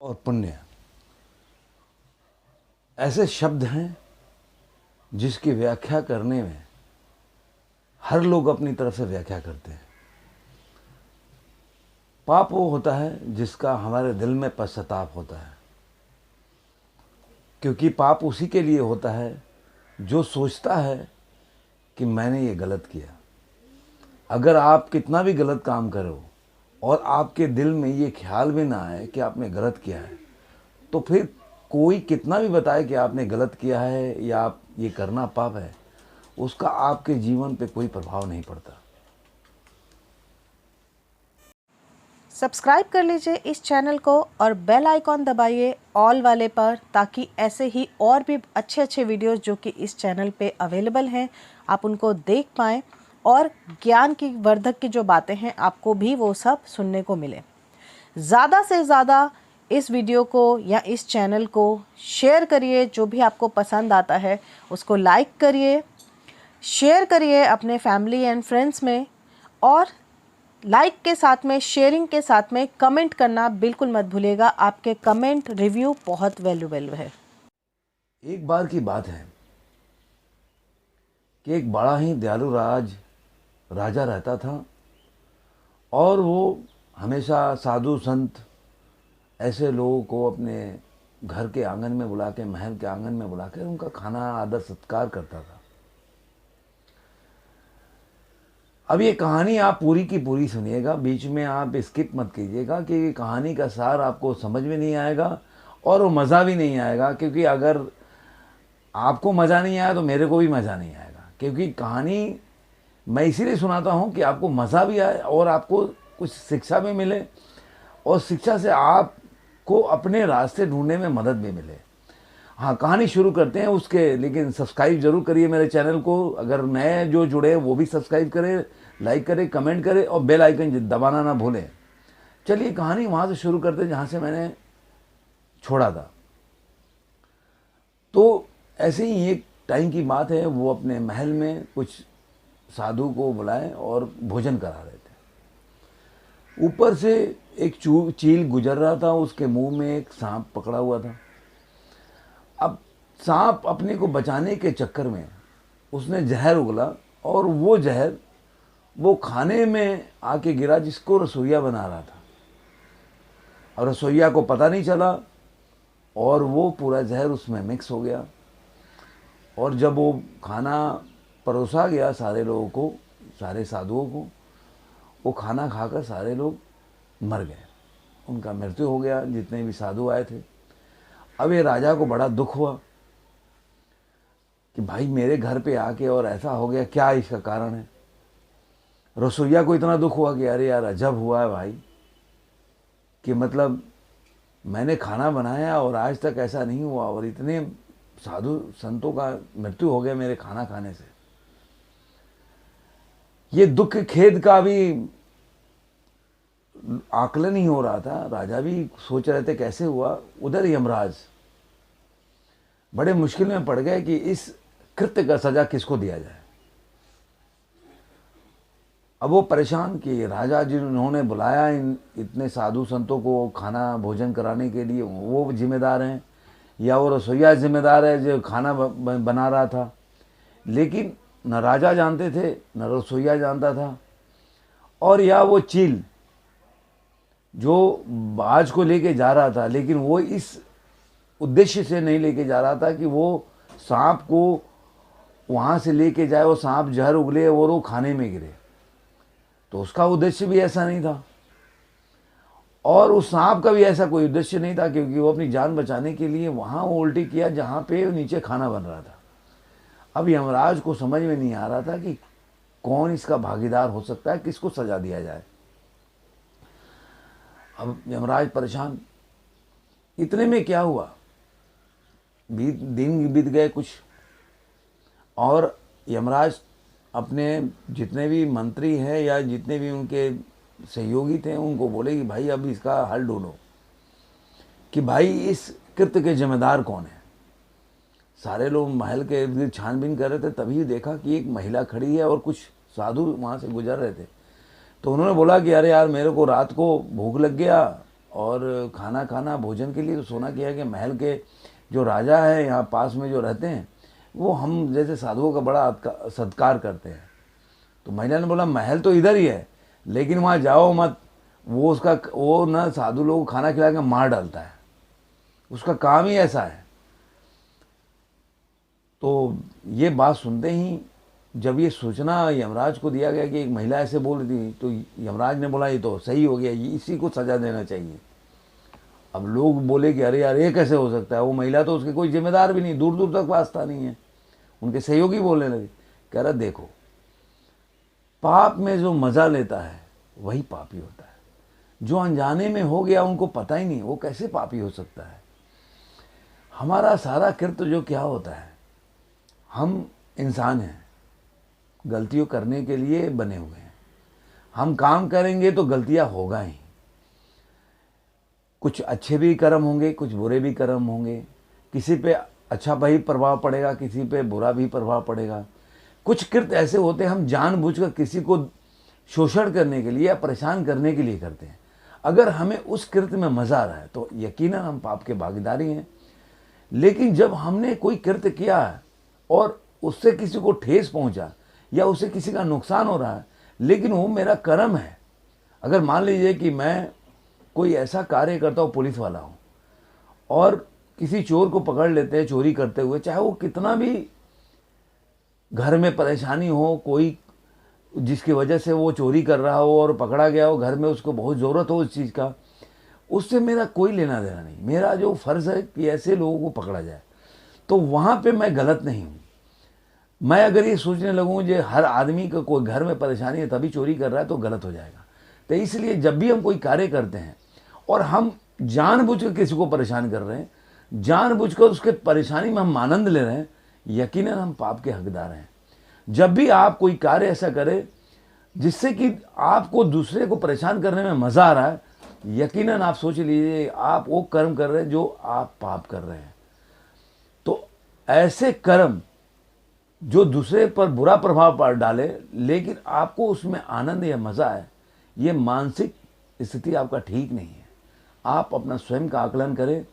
और पुण्य ऐसे शब्द हैं जिसकी व्याख्या करने में हर लोग अपनी तरफ से व्याख्या करते हैं। पाप वो होता है जिसका हमारे दिल में पश्चाताप होता है, क्योंकि पाप उसी के लिए होता है जो सोचता है कि मैंने ये गलत किया। अगर आप कितना भी गलत काम करो और आपके दिल में ये ख्याल भी ना आए कि आपने गलत किया है, तो फिर कोई कितना भी बताए कि आपने गलत किया है या आप ये करना पाप है, उसका आपके जीवन पे कोई प्रभाव नहीं पड़ता। सब्सक्राइब कर लीजिए इस चैनल को और बेल आइकॉन दबाइए ऑल वाले पर, ताकि ऐसे ही और भी अच्छे अच्छे वीडियोस जो कि इस चैनल पे अवेलेबल हैं आप उनको देख पाएँ और ज्ञान की वर्धक की जो बातें हैं आपको भी वो सब सुनने को मिले। ज़्यादा से ज़्यादा इस वीडियो को या इस चैनल को शेयर करिए। जो भी आपको पसंद आता है उसको लाइक करिए, शेयर करिए अपने फैमिली एंड फ्रेंड्स में, और लाइक के साथ में, शेयरिंग के साथ में कमेंट करना बिल्कुल मत भूलिएगा। आपके कमेंट रिव्यू बहुत वैल्यूएबल है। एक बार की बात है कि एक बड़ा ही दयालु राजा रहता था, और वो हमेशा साधु संत ऐसे लोगों को अपने घर के आंगन में बुला के, महल के आंगन में बुला कर उनका खाना आदर सत्कार करता था। अब ये कहानी आप पूरी की पूरी सुनिएगा, बीच में आप स्किप मत कीजिएगा, कि कहानी का सार आपको समझ में नहीं आएगा और वो मज़ा भी नहीं आएगा। क्योंकि अगर आपको मज़ा नहीं आया तो मेरे को भी मज़ा नहीं आएगा, क्योंकि कहानी मैं इसीलिए सुनाता हूँ कि आपको मज़ा भी आए और आपको कुछ शिक्षा भी मिले, और शिक्षा से आपको अपने रास्ते ढूंढने में मदद भी मिले। हाँ, कहानी शुरू करते हैं उसके, लेकिन सब्सक्राइब जरूर करिए मेरे चैनल को। अगर नए जो जुड़े हैं वो भी सब्सक्राइब करें, लाइक करें, कमेंट करें और बेल आइकन दबाना ना भूलें। चलिए कहानी वहाँ से शुरू करते हैं जहाँ से मैंने छोड़ा था। तो ऐसे ही एक टाइम की बात है, वो अपने महल में कुछ साधु को बुलाए और भोजन करा रहे थे। ऊपर से एक चील गुजर रहा था, उसके मुंह में एक सांप पकड़ा हुआ था। अब सांप अपने को बचाने के चक्कर में उसने जहर उगला, और वो जहर वो खाने में आके गिरा जिसको रसोइया बना रहा था, और रसोइया को पता नहीं चला, और वो पूरा जहर उसमें मिक्स हो गया। और जब वो खाना परोसा गया सारे लोगों को, सारे साधुओं को, वो खाना खाकर सारे लोग मर गए, उनका मृत्यु हो गया, जितने भी साधु आए थे। अब ये राजा को बड़ा दुख हुआ कि भाई मेरे घर पे आके और ऐसा हो गया, क्या इसका कारण है। रसोइया को इतना दुख हुआ कि अरे यार अजब हुआ है भाई, कि मतलब मैंने खाना बनाया और आज तक ऐसा नहीं हुआ, और इतने साधु संतों का मृत्यु हो गया मेरे खाना खाने से। ये दुख खेद का भी आकलन ही हो रहा था। राजा भी सोच रहे थे कैसे हुआ। उधर यमराज बड़े मुश्किल में पड़ गए कि इस कृत्य का सजा किसको दिया जाए। अब वो परेशान कि राजा जिन्होंने बुलाया इन इतने साधु संतों को खाना भोजन कराने के लिए, वो जिम्मेदार हैं, या वो रसोइया जिम्मेदार है जो खाना बना रहा था। लेकिन न राजा जानते थे न रसोइया जानता था, और या वो चील जो बाज को लेके जा रहा था, लेकिन वो इस उद्देश्य से नहीं लेके जा रहा था कि वो सांप को वहाँ से लेके जाए, वो सांप जहर उगले और वो खाने में गिरे। तो उसका उद्देश्य भी ऐसा नहीं था, और उस सांप का भी ऐसा कोई उद्देश्य नहीं था, क्योंकि वो अपनी जान बचाने के लिए वहाँ वो उल्टी किया जहाँ पे नीचे खाना बन रहा था। अब यमराज को समझ में नहीं आ रहा था कि कौन इसका भागीदार हो सकता है, किसको सजा दिया जाए। अब यमराज परेशान। इतने में क्या हुआ, दिन बीत गए कुछ, और यमराज अपने जितने भी मंत्री हैं या जितने भी उनके सहयोगी थे उनको बोले कि भाई अब इसका हल ढूंढो, कि भाई इस कृत्य के जिम्मेदार कौन है। सारे लोग महल के इर्द गिर्द छानबीन कर रहे थे, तभी देखा कि एक महिला खड़ी है और कुछ साधु वहाँ से गुजर रहे थे। तो उन्होंने बोला कि अरे यार मेरे को रात को भूख लग गया और खाना खाना भोजन के लिए तो सोना क्या है कि महल के जो राजा है यहाँ पास में जो रहते हैं वो हम जैसे साधुओं का बड़ा सत्कार करते हैं। तो महिला ने बोला महल तो इधर ही है लेकिन वहाँ जाओ मत, वो ना साधु लोगों को खाना खिला के मार डालता है, उसका काम ही ऐसा है। तो ये बात सुनते ही जब ये सूचना यमराज को दिया गया कि एक महिला ऐसे बोल रही थी, तो यमराज ने बोला ये तो सही हो गया, इसी को सजा देना चाहिए। अब लोग बोले कि अरे यार ये कैसे हो सकता है, वो महिला तो उसके कोई जिम्मेदार भी नहीं, दूर दूर तक वास्ता नहीं है। उनके सहयोगी बोलने लगे, कह रहा देखो पाप में जो मज़ा लेता है वही पापी होता है, जो अनजाने में हो गया उनको पता ही नहीं, वो कैसे पापी हो सकता है। हमारा सारा कृत्य जो क्या होता है, हम इंसान हैं, गलतियों करने के लिए बने हुए हैं, हम काम करेंगे तो गलतियां होगा ही, कुछ अच्छे भी कर्म होंगे कुछ बुरे भी कर्म होंगे, किसी पे अच्छा भी प्रभाव पड़ेगा किसी पे बुरा भी प्रभाव पड़ेगा। कुछ कृत्य ऐसे होते हैं हम जानबूझकर किसी को शोषण करने के लिए या परेशान करने के लिए करते हैं। अगर हमें उस कृत्य में मज़ा आ रहा है तो यकीनन हम पाप के भागीदारी हैं। लेकिन जब हमने कोई कृत्य किया है और उससे किसी को ठेस पहुंचा या उससे किसी का नुकसान हो रहा है, लेकिन वो मेरा कर्म है। अगर मान लीजिए कि मैं कोई ऐसा कार्य करता हूँ, पुलिस वाला हूँ, और किसी चोर को पकड़ लेते हैं चोरी करते हुए, चाहे वो कितना भी घर में परेशानी हो, कोई जिसकी वजह से वो चोरी कर रहा हो और पकड़ा गया हो, घर में उसको बहुत ज़रूरत हो उस चीज़ का, उससे मेरा कोई लेना देना नहीं। मेरा जो फ़र्ज़ है कि ऐसे लोगों को पकड़ा जाए, तो वहाँ पे मैं गलत नहीं हूँ। मैं अगर ये सोचने लगूँ जो हर आदमी का कोई घर में परेशानी है तभी चोरी कर रहा है तो गलत हो जाएगा। तो इसलिए जब भी हम कोई कार्य करते हैं और हम जानबूझकर किसी को परेशान कर रहे हैं, जानबूझकर उसके परेशानी में हम आनंद ले रहे हैं, यकीनन हम पाप के हकदार हैं। जब भी आप कोई कार्य ऐसा करें जिससे कि आपको दूसरे को परेशान करने में मज़ा आ रहा है, यकीनन आप सोच लीजिए आप वो कर्म कर रहे हैं जो आप पाप कर रहे हैं। तो ऐसे कर्म जो दूसरे पर बुरा प्रभाव डाले लेकिन आपको उसमें आनंद या मज़ा है, ये मानसिक स्थिति आपका ठीक नहीं है। आप अपना स्वयं का आकलन करें,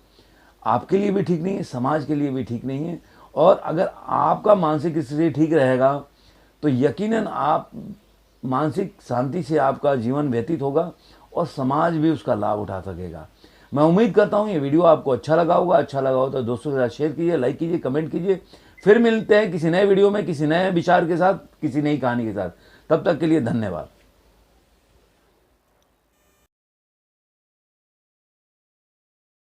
आपके लिए भी ठीक नहीं है, समाज के लिए भी ठीक नहीं है। और अगर आपका मानसिक स्थिति ठीक रहेगा तो यकीनन आप मानसिक शांति से आपका जीवन व्यतीत होगा और समाज भी उसका लाभ उठा सकेगा। मैं उम्मीद करता हूँ ये वीडियो आपको अच्छा लगा होगा। अच्छा लगा हो तो दोस्तों के साथ शेयर कीजिए, लाइक कीजिए, कमेंट कीजिए। फिर मिलते हैं किसी नए वीडियो में, किसी नए विचार के साथ, किसी नई कहानी के साथ। तब तक के लिए धन्यवाद।